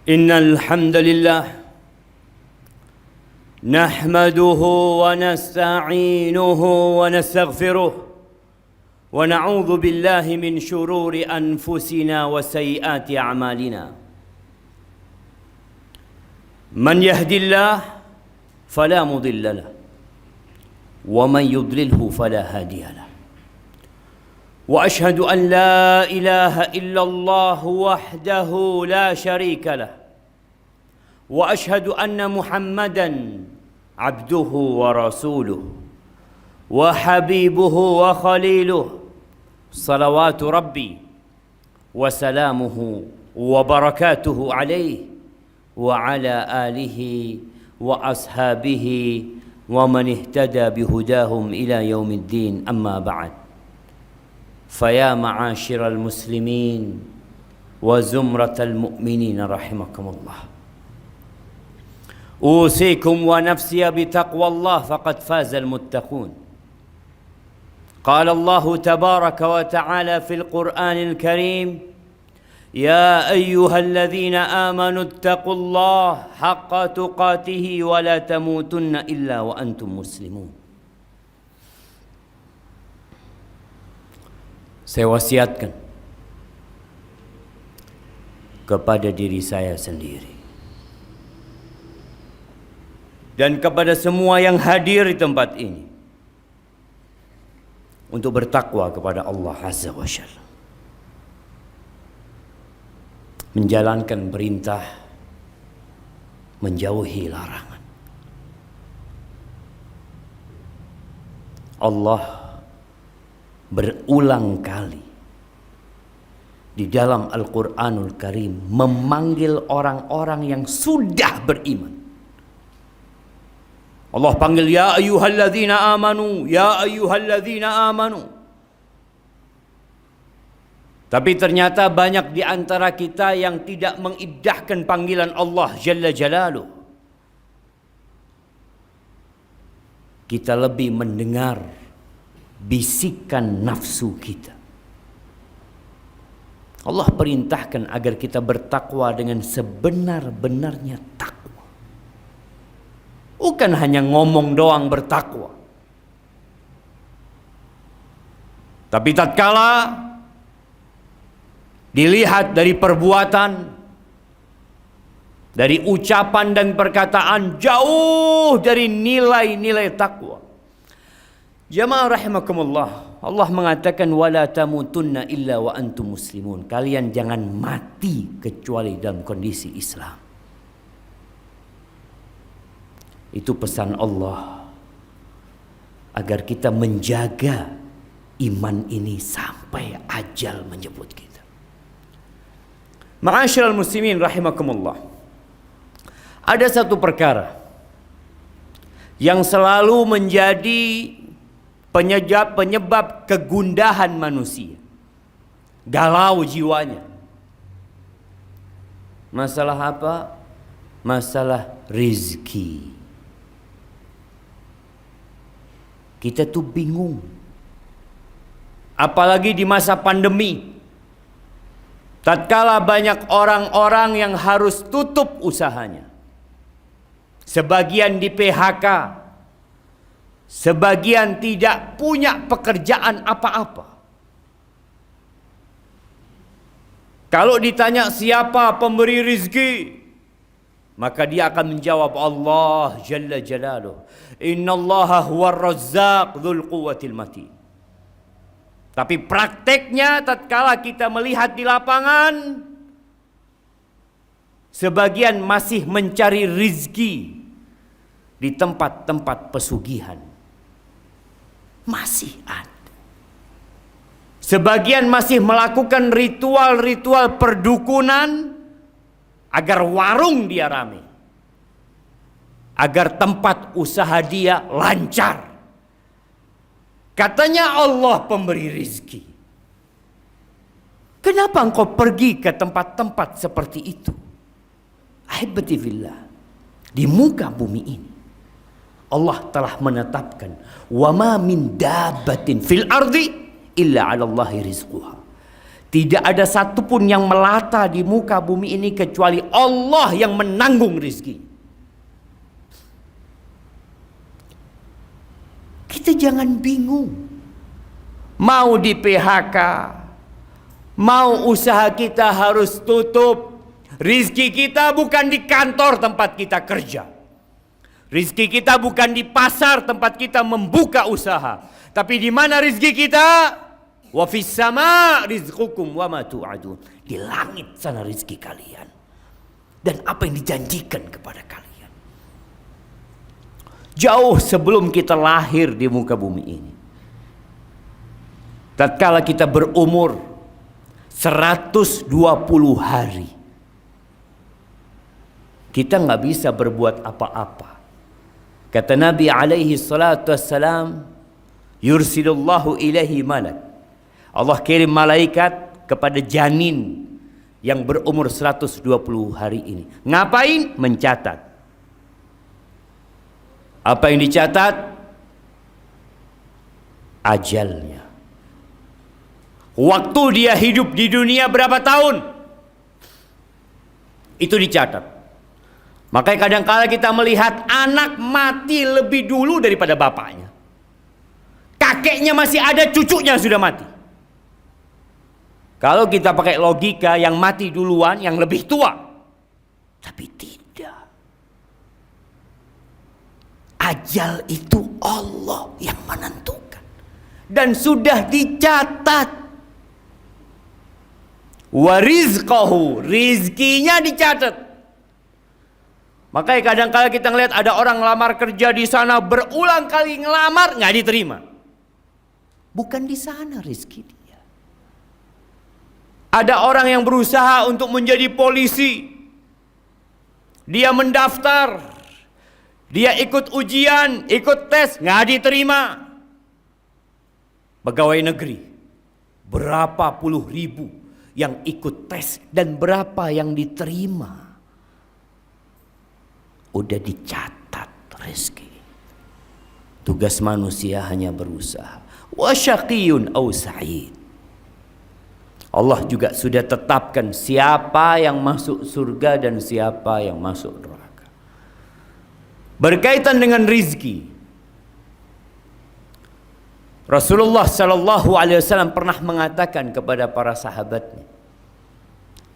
إن الحمد لله نحمده ونستعينه ونستغفره ونعوذ بالله من شرور أنفسنا وسيئات أعمالنا. من يهدي الله فلا مضل له ومن يضلله فلا هادي له. وأشهد أن لا إله إلا الله وحده لا شريك له وأشهد أن محمدًا عبده ورسوله وحبيبه وخليله صلوات ربي وسلامه وبركاته عليه وعلى آله وأصحابه ومن اهتدى بهداهم إلى يوم الدين. أما بعد، فيا معاشر المسلمين وزمرة المؤمنين رحمكم الله، أوصيكم ونفسي بتقوى الله فقد فاز المتقون. قال الله تبارك وتعالى في القرآن الكريم: يا أيها الذين آمنوا اتقوا الله حق تقاته ولا تموتن إلا وأنتم مسلمون. Saya wasiatkan kepada diri saya sendiri dan kepada semua yang hadir di tempat ini untuk bertakwa kepada Allah Azza wa Jalla, menjalankan perintah, menjauhi larangan. Allah berulang kali di dalam Al-Quranul Karim memanggil orang-orang yang sudah beriman. Allah panggil, ya ayyuhalladzina amanu, ya ayyuhalladzina amanu. Tapi ternyata banyak di antara kita yang tidak mengindahkan panggilan Allah Jalla Jalaluh. Kita lebih mendengar bisikan nafsu kita. Allah perintahkan agar kita bertakwa dengan sebenar-benarnya takwa. Bukan hanya ngomong doang bertakwa. Tapi tatkala dilihat dari perbuatan, dari ucapan dan perkataan jauh dari nilai-nilai takwa. Jamaah rahimakumullah, Allah mengatakan wala tamutunna illa wa antum muslimun. Kalian jangan mati kecuali dalam kondisi Islam. Itu pesan Allah agar kita menjaga iman ini sampai ajal menjemput kita. Ma'asyiral muslimin rahimakumullah, ada satu perkara yang selalu menjadi penyebab kegundahan manusia, galau jiwanya. Masalah apa? Masalah rizki. Kita tuh bingung, apalagi di masa pandemi, tatkala banyak orang-orang yang harus tutup usahanya, sebagian di PHK, sebagian tidak punya pekerjaan apa-apa. Kalau ditanya siapa pemberi rizki, maka dia akan menjawab Allah Jalla Jalaluh. Innallaha huwar razzaq dzul quwwatil matin. Tapi prakteknya tatkala kita melihat di lapangan, sebagian masih mencari rizki di tempat-tempat pesugihan. Masih ada. Sebagian masih melakukan ritual-ritual perdukunan agar warung dia rame, agar tempat usaha dia lancar. Katanya Allah pemberi rizki. Kenapa engkau pergi ke tempat-tempat seperti itu? Ahibati fillah, di muka bumi ini Allah telah menetapkan wa ma min dabbatin fil ardi illa 'ala Allahi rizquha. Tidak ada satupun yang melata di muka bumi ini kecuali Allah yang menanggung rizki. Kita jangan bingung. Mau di PHK, mau usaha kita harus tutup. Rizki kita bukan di kantor tempat kita kerja. Rizki kita bukan di pasar tempat kita membuka usaha. Tapi di mana rizki kita? Wa fis sama rizqukum wa ma tu'adun. Di langit sana rizki kalian. Dan apa yang dijanjikan kepada kalian. Jauh sebelum kita lahir di muka bumi ini. Tatkala kita berumur 120 hari. Kita nggak bisa berbuat apa-apa. Kata Nabi alaihi salatu wassalam, yursilullahu ilaihi malak. Allah kirim malaikat kepada janin yang berumur 120 hari ini. Ngapain? Mencatat. Apa yang dicatat? Ajalnya. Waktu dia hidup di dunia berapa tahun? Itu dicatat. Makanya kadang-kala kita melihat anak mati lebih dulu daripada bapaknya. Kakeknya masih ada, cucunya sudah mati. Kalau kita pakai logika, yang mati duluan yang lebih tua. Tapi tidak. Ajal itu Allah yang menentukan. Dan sudah dicatat. Wa rizqahu, rizkinya dicatat. Makanya kadang-kala kita ngelihat ada orang ngelamar kerja di sana, berulang kali ngelamar nggak diterima. Bukan di sana rizki dia. Ada orang yang berusaha untuk menjadi polisi. Dia mendaftar. Dia ikut ujian, ikut tes, nggak diterima. Pegawai negeri, berapa puluh ribu yang ikut tes dan berapa yang diterima. Udah dicatat rezeki. Tugas manusia hanya berusaha. Wa syaqiyun aw sa'id. Allah juga sudah tetapkan siapa yang masuk surga dan siapa yang masuk neraka. Berkaitan dengan rizki, Rasulullah sallallahu alaihi wasallam pernah mengatakan kepada para sahabatnya,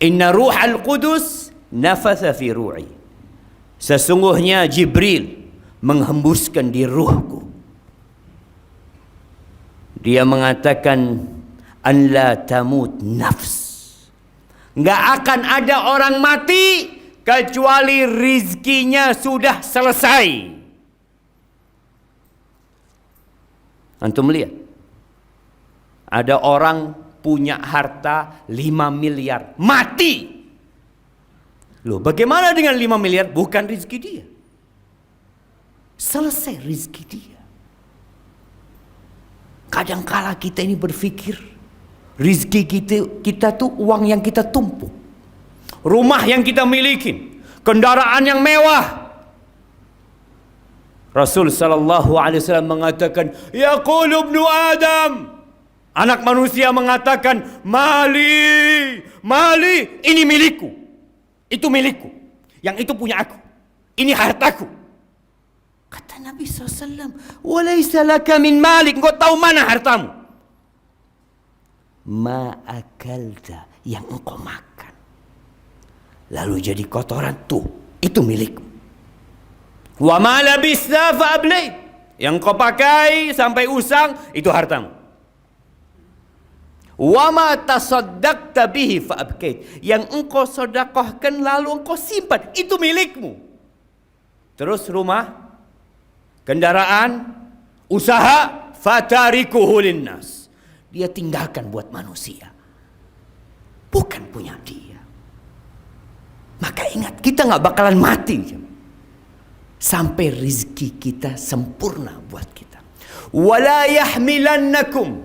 "Inna ruhal qudus nafatha fi ru'i." Sesungguhnya Jibril menghembuskan di ruhku. Dia mengatakan, an la tamut nafs. Nggak akan ada orang mati kecuali rizkinya sudah selesai. Antum lihat, ada orang punya harta 5 miliar, mati. Loh, bagaimana dengan 5 miliar? Bukan rizki dia. Selesai rizki dia. Kadangkala kita ini berpikir, rizki kita tuh uang yang kita tumpuk, rumah yang kita miliki, kendaraan yang mewah. Rasul sallallahu alaihi wasallam mengatakan, yaqulu ibnu Adam, anak manusia mengatakan, mali, mali, ini milikku, itu milikku, yang itu punya aku, ini hartaku. Kata Nabi SAW, walaysa laka min malik, engkau tahu mana hartamu? Ma akalta, yang engkau makan lalu jadi kotoran, tuh itu milikmu. Wa ma labista fa ablait, yang engkau pakai sampai usang itu hartamu. Wa ma tasaddaqta bihi fa abkait, yang engkau sedekahkan lalu engkau simpan itu milikmu. Terus rumah, kendaraan, usaha, fatarikuhu linnas, dia tinggalkan buat manusia, bukan punya dia. Maka ingat, kita nggak bakalan mati sampai rizki kita sempurna buat kita. Wala yahmilannakum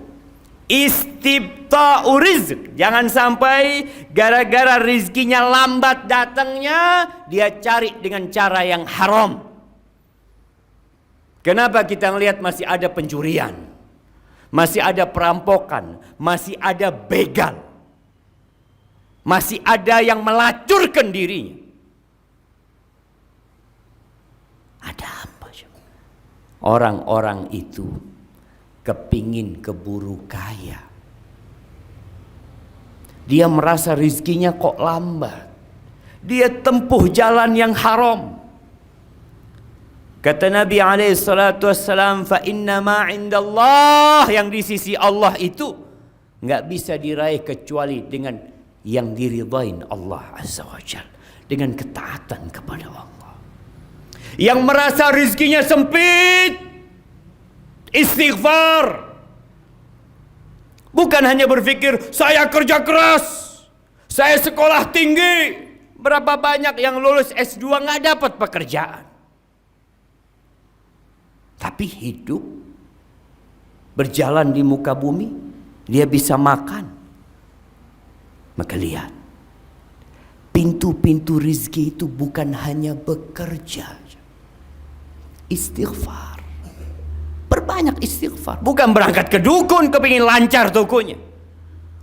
istibta'u rizq, jangan sampai gara-gara rizkinya lambat datangnya, dia cari dengan cara yang haram. Kenapa kita ngelihat masih ada pencurian, masih ada perampokan, masih ada begal? Masih ada yang melacurkan dirinya. Ada apa? Orang-orang itu kepingin keburu kaya. Dia merasa rizkinya kok lambat. Dia tempuh jalan yang haram. Kata Nabi SAW, fa inna ma indallah, yang di sisi Allah itu nggak bisa diraih kecuali dengan yang diridhain Allah Azza wa Jalla, dengan ketaatan kepada Allah. Yang merasa rizkinya sempit, istighfar. Bukan hanya berpikir saya kerja keras, saya sekolah tinggi. Berapa banyak yang lulus S2 nggak dapat pekerjaan. Tapi hidup, berjalan di muka bumi, dia bisa makan. Maka lihat, pintu-pintu rizki itu bukan hanya bekerja. Istighfar. Berbanyak istighfar. Bukan berangkat ke dukun kepingin lancar tokonya.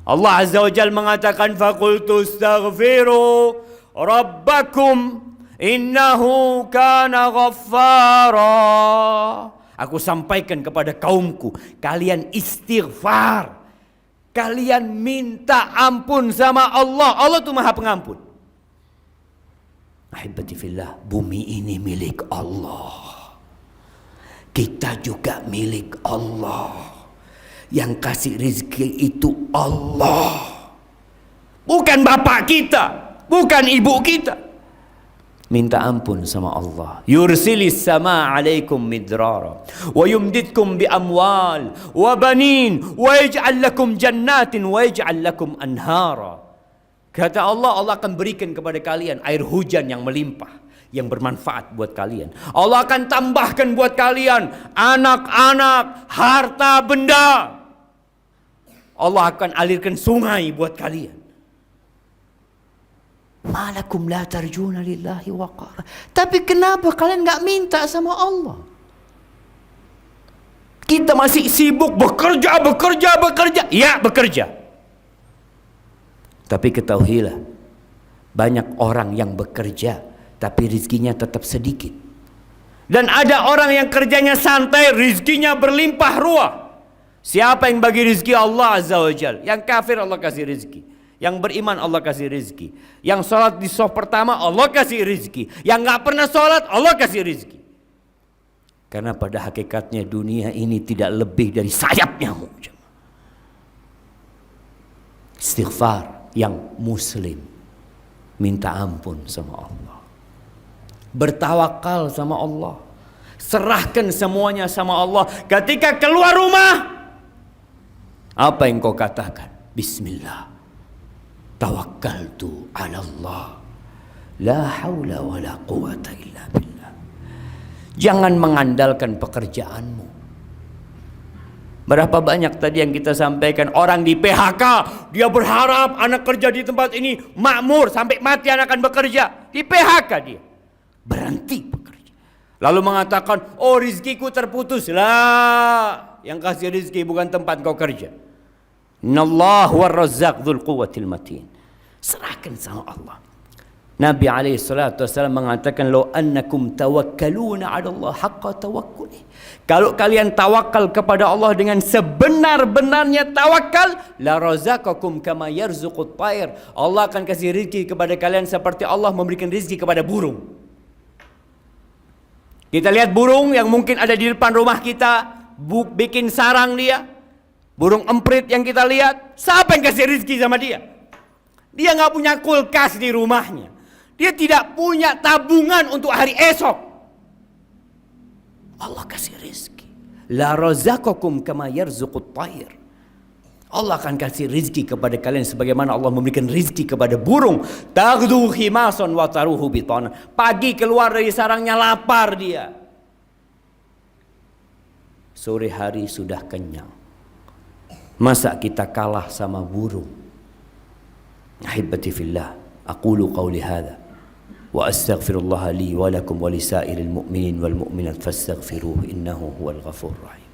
Allah Azza wa Jalla mengatakan, faqultu astaghfiru rabbakum innahu kana ghaffara. Aku sampaikan kepada kaumku, kalian istighfar. Kalian minta ampun sama Allah. Allah itu Maha Pengampun. Ahibati fillah, bumi ini milik Allah. Kita juga milik Allah. Yang kasih rezeki itu Allah. Bukan bapak kita, bukan ibu kita. Minta ampun sama Allah. Yursilis sama alaikum midrara wa yumditkum bi amwal wa banin wa yaj'al lakum jannatin wa yaj'al lakum anhara. Kata Allah, Allah akan berikan kepada kalian air hujan yang melimpah, yang bermanfaat buat kalian. Allah akan tambahkan buat kalian anak-anak, harta benda. Allah akan alirkan sungai buat kalian. Malakum la tarjuna lillahi waqara. Tapi kenapa kalian nggak minta sama Allah? Kita masih sibuk bekerja. Ya, bekerja. Tapi ketahuilah, banyak orang yang bekerja tapi rizkinya tetap sedikit. Dan ada orang yang kerjanya santai, rizkinya berlimpah ruah. Siapa yang bagi rizki? Allah Azza wa Jalla. Yang kafir Allah kasih rizki. Yang beriman Allah kasih rizki. Yang sholat di shaf pertama Allah kasih rizki. Yang gak pernah sholat Allah kasih rizki. Karena pada hakikatnya dunia ini tidak lebih dari sayap nyamuk. Istighfar yang muslim, minta ampun sama Allah, bertawakal sama Allah, serahkan semuanya sama Allah. Ketika keluar rumah, apa yang kau katakan? Bismillah, tawakkaltu ala Allah, la haula wa la quwata illa billah. Jangan mengandalkan pekerjaanmu. Berapa banyak tadi yang kita sampaikan, orang di PHK, dia berharap anak kerja di tempat ini makmur, sampai mati anak akan bekerja. Di PHK dia berhenti bekerja. Lalu mengatakan, oh rizkiku terputus. Lah, yang kasih rizki bukan tempat kau kerja. Innallahu war-razzaq dzul quwwatil matin. Serahkan sama Allah. Nabi SAW mengatakan, "Law annakum tawakkaluna 'ala Allah haqqa tawakkuli." Kalau kalian tawakal kepada Allah dengan sebenar-benarnya tawakal, la razaqakum kama yarzuqut tayr. Allah akan kasih rezeki kepada kalian seperti Allah memberikan rezeki kepada burung. Kita lihat burung yang mungkin ada di depan rumah kita, bikin sarang dia. Burung emprit yang kita lihat, siapa yang kasih rezeki sama dia? Dia nggak punya kulkas di rumahnya. Dia tidak punya tabungan untuk hari esok. Allah kasih rezeki. La razaqakum kama yarzuqut tayr. Allah akan kasih rezeki kepada kalian sebagaimana Allah memberikan rezeki kepada burung. Taghdu khimasan wa taruhu bitana. Pagi keluar dari sarangnya lapar dia. Sore hari sudah kenyang. Masa kita kalah sama burung? Ahibati fillah, aqulu qawli hadha wa astaghfirullah li wa lakum wa lisairil mu'minin wal mu'minat fastaghfiruhu innahu huwal ghafurur rahim.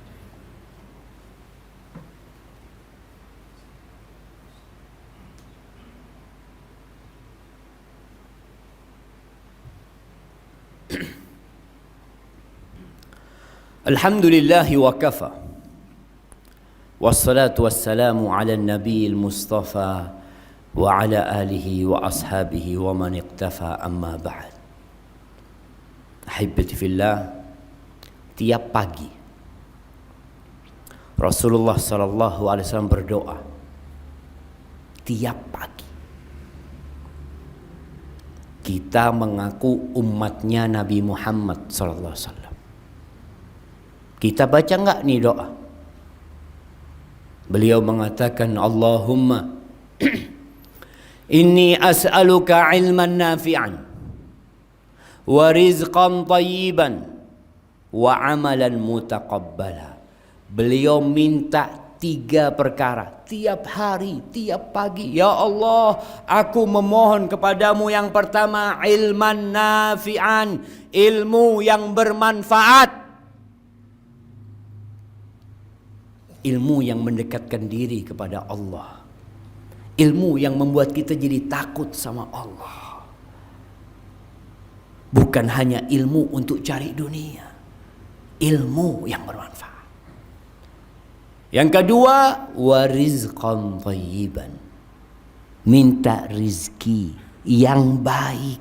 Alhamdulillahi wa kafa. Wassalatu wassalamu ala nabi al-mustafa wa ala alihi wa ashabihi wa man iqtafa, amma ba'd. Ahibbati fillah, tiap pagi Rasulullah sallallahu alaihi wasallam berdoa. Tiap pagi kita mengaku umatnya Nabi Muhammad sallallahu alaihi wasallam. Kita baca enggak nih doa? Beliau mengatakan, Allahumma inni as'aluka ilman nafi'an wa rizqan tayyiban wa amalan mutaqabbala. Beliau minta 3 perkara tiap hari, tiap pagi. Ya Allah, aku memohon kepadamu yang pertama, ilman nafi'an, ilmu yang bermanfaat. Ilmu yang mendekatkan diri kepada Allah. Ilmu yang membuat kita jadi takut sama Allah. Bukan hanya ilmu untuk cari dunia. Ilmu yang bermanfaat. Yang kedua, warizqan thayyiban. Minta rizki yang baik.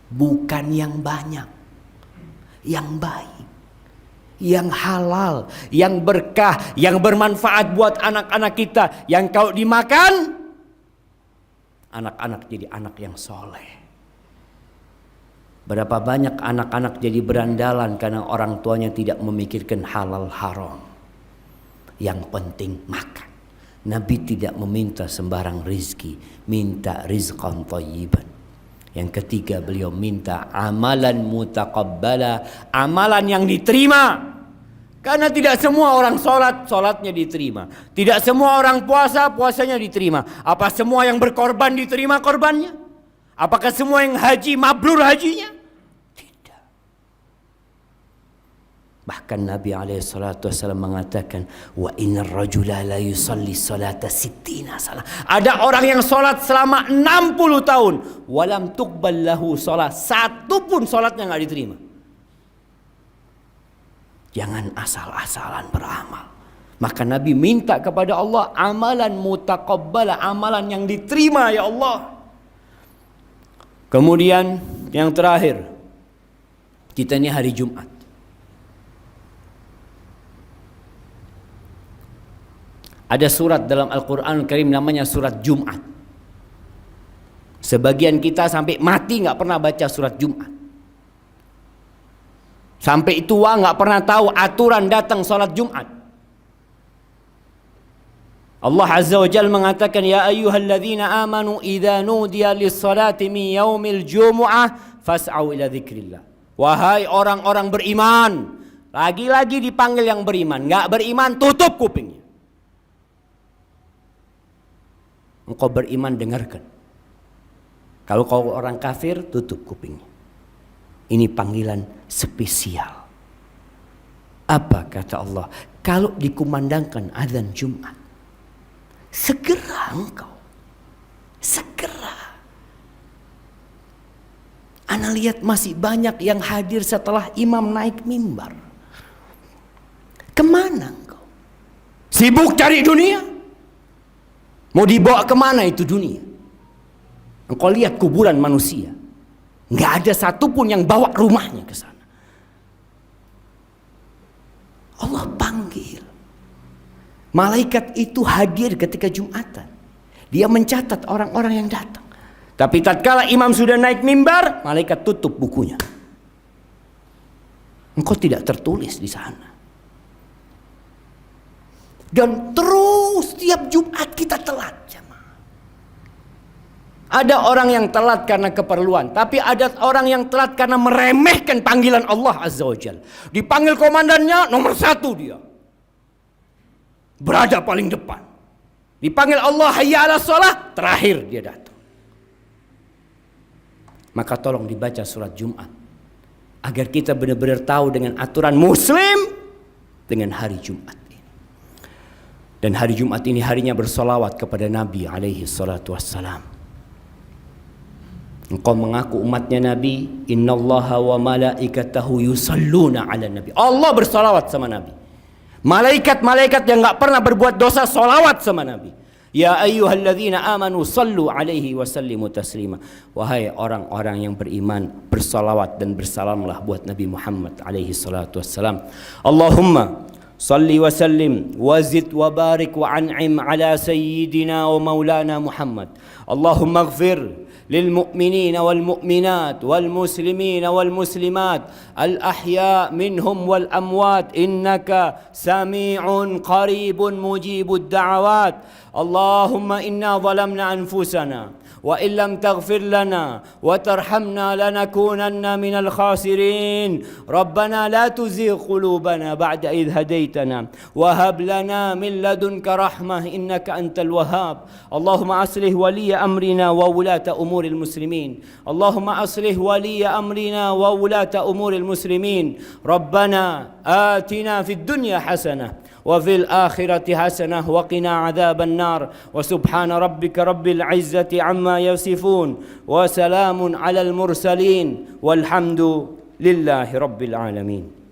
Bukan yang banyak. Yang baik. Yang halal, yang berkah, yang bermanfaat buat anak-anak kita. Yang kalau dimakan, anak-anak jadi anak yang soleh. Berapa banyak anak-anak jadi berandalan karena orang tuanya tidak memikirkan halal haram. Yang penting makan. Nabi tidak meminta sembarang rizki, minta rizqan thayyiban. Yang ketiga, beliau minta amalan mutaqabbala, amalan yang diterima. Karena tidak semua orang sholat, sholatnya diterima. Tidak semua orang puasa, puasanya diterima. Apa semua yang berkorban diterima korbannya? Apakah semua yang haji mabrur hajinya? Tidak. Bahkan Nabi SAW mengatakan, wa innar rajula la yusalli salata sittina salah. Ada orang yang sholat selama 60 tahun, walam tuqbal lahu sholat, satu pun sholatnya nggak diterima. Jangan asal-asalan beramal. Maka Nabi minta kepada Allah amalan mutaqabbala, amalan yang diterima ya Allah. Kemudian yang terakhir, kita ini hari Jumat. Ada surat dalam Al-Quran Al-Karim namanya surat Jumat. Sebagian kita sampai mati gak pernah baca surat Jumat. Sampai tua gak pernah tahu aturan datang sholat Jumat. Allah Azza wa Jalla mengatakan, ya ayyuhalladzina amanu idza nudiya lis-salati min yaumil jumu'ah fas'au ila dzikrillah. Wahai orang-orang beriman, lagi-lagi dipanggil yang beriman. Gak beriman, tutup kupingnya. Engkau beriman, dengarkan. Kalau kau orang kafir, tutup kupingnya. Ini panggilan spesial. Apa kata Allah? Kalau dikumandangkan azan Jumat, segera engkau. Segera. Ana lihat masih banyak yang hadir setelah imam naik mimbar. Kemana engkau? Sibuk cari dunia? Mau dibawa kemana itu dunia? Engkau lihat kuburan manusia, nggak ada satupun yang bawa rumahnya ke sana. Allah panggil. Malaikat itu hadir ketika Jumatan. Dia mencatat orang-orang yang datang. Tapi tatkala imam sudah naik mimbar, malaikat tutup bukunya. Engkau tidak tertulis di sana. Dan terus tiap Jumat kita telat. Ada orang yang telat karena keperluan, tapi ada orang yang telat karena meremehkan panggilan Allah Azza wa Jalla. Dipanggil komandannya, nomor 1 dia. Berada paling depan. Dipanggil Allah hayya ala shalah, terakhir dia datang. Maka tolong dibaca surat Jumat. Agar kita benar-benar tahu dengan aturan Muslim dengan hari Jumat. Dan hari Jumat ini harinya bersolawat kepada Nabi alaihi salatu wassalam. Engkau mengaku umatnya Nabi, innallaha wa malaikatahu yusalluna ala nabi. Allah bersalawat sama Nabi. Malaikat-malaikat yang enggak pernah berbuat dosa salawat sama Nabi. Ya ayyuhalladzina amanu sallu alaihi wa sallimu taslima. Wahai orang-orang yang beriman, bersalawat dan bersalamlah buat Nabi Muhammad alaihi salatu wassalam. Allahumma salli wa sallim wa zid wa barik wa an'im ala sayyidina wa maulana Muhammad. Allahumma ighfir للمؤمنين والمؤمنات والمسلمين والمسلمات الأحياء منهم والأموات إنك سميع قريب مجيب الدعوات. اللهم إنا ظلمنا أنفسنا وإن لم تغفر لنا وترحمنا لنكونن من الخاسرين. ربنا لا تزغ قلوبنا بعد إذ هديتنا وهب لنا من لدنك رحمة إنك أنت الوهاب. اللهم أصلح ولي أمرنا وولاة أمور المسلمين. اللهم أصلح ولي أمرنا وولاة أمور المسلمين. ربنا آتنا في الدنيا حسنة وفي الآخرة حسنة وقنا عذاب النار. وسبحان ربك رب العزة عما يصفون وسلام على المرسلين والحمد لله رب العالمين.